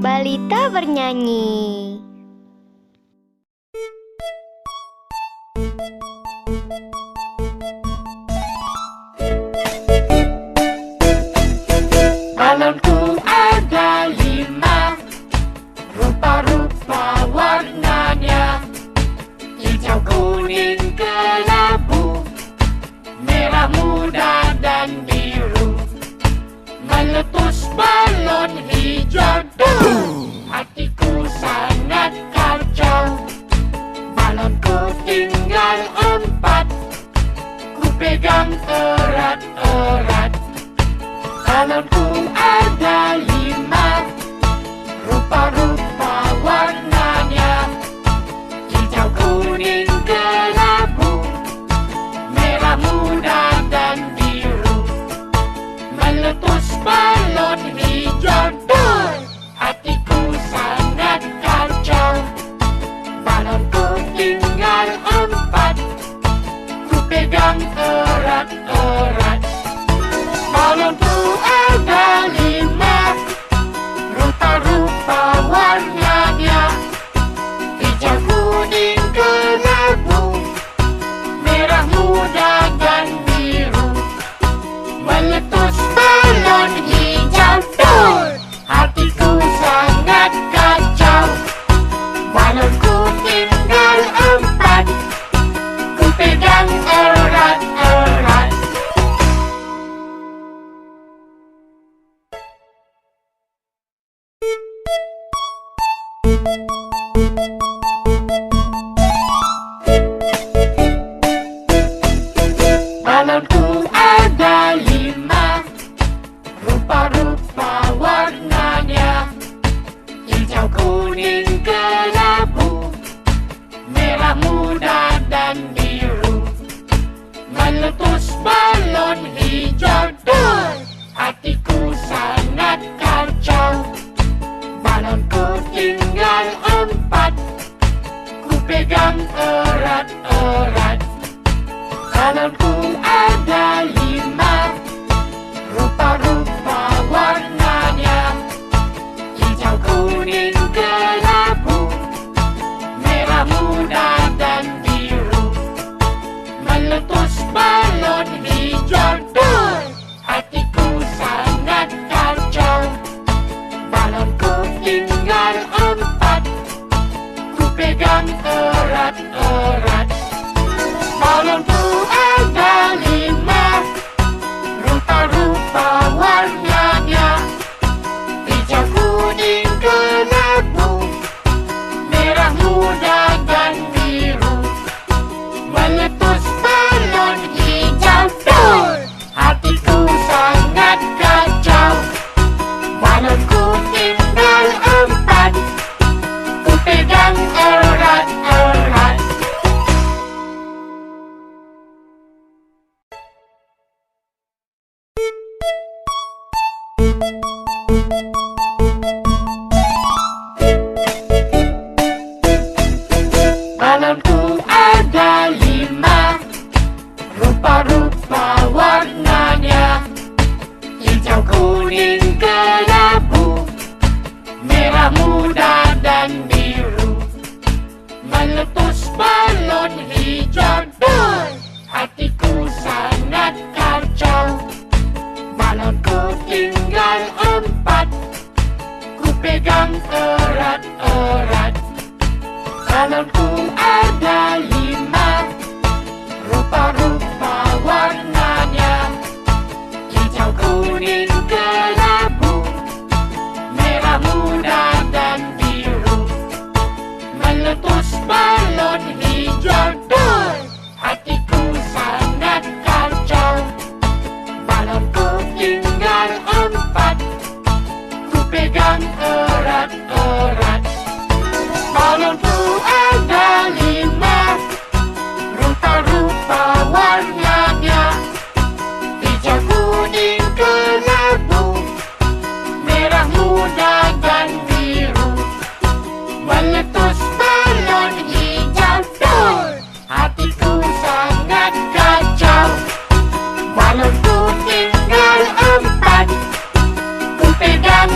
Balita bernyanyi. Balonku ada 5, rupa-rupa warnanya, hijau, kuning, kelabu, merah muda dan biru. Meletus balon hijau tuh, hatiku sangat kacau. Balonku tinggal 4, ku pegang erat-erat. Balonku ada 5, rupa-rupa warnanya, hijau, kuning, kelabu, merah muda dan biru. Meletus balon hijau tuh, hatiku sangat kacau. Balonku tinggal 4, ku pegang erat-erat. Balonku ada 5, rupa-rupa warnanya, hijau, kuning, kelabu, merah muda dan biru. Meletus balon hijau tuh, hatiku sangat kacau. Balonku tinggal 4, ku pegang erat-erat. Balonku ada 5, rupa-rupa warnanya, hijau, kuning, kelabu, merah muda dan biru. Meletus balon hijau tuh, hatiku sangat kacau. Balonku tinggal 4, ku pegang erat-erat. Balonku ada 5, rupa-rupa warnanya, hijau, kuning, kelabu, merah muda dan biru. Meletus balon hijau tuh, hatiku sangat kacau. Balonku tinggal 4, ku pegang erat-erat. Balonku ada 5, rupa-rupa warnanya, hijau, kuning, kelabu, merah muda dan biru. Meletus balon hijau tuh, hatiku sangat kacau. Balonku tinggal 4, ku pegang erat-erat. Balonku ada 5, rupa-rupa warnanya, hijau, kuning, kelabu, merah muda dan biru. Meletus balon hijau tuh, hatiku sangat kacau. Balonku tinggal 4, ku pegang erat-erat. Balonku ada 5, rupa-rupa warnanya, hijau, kuning, kelabu, merah muda dan biru. Meletus balon hijau tuh, hatiku sangat kacau. Balonku tinggal 4, ku pegang erat-erat. Balonku ada 5, rupa-rupa warnanya, hijau, kuning, kelabu, merah muda dan biru. Meletus balon hijau tuh, hatiku sangat kacau. Balonku tinggal 4, ku pegang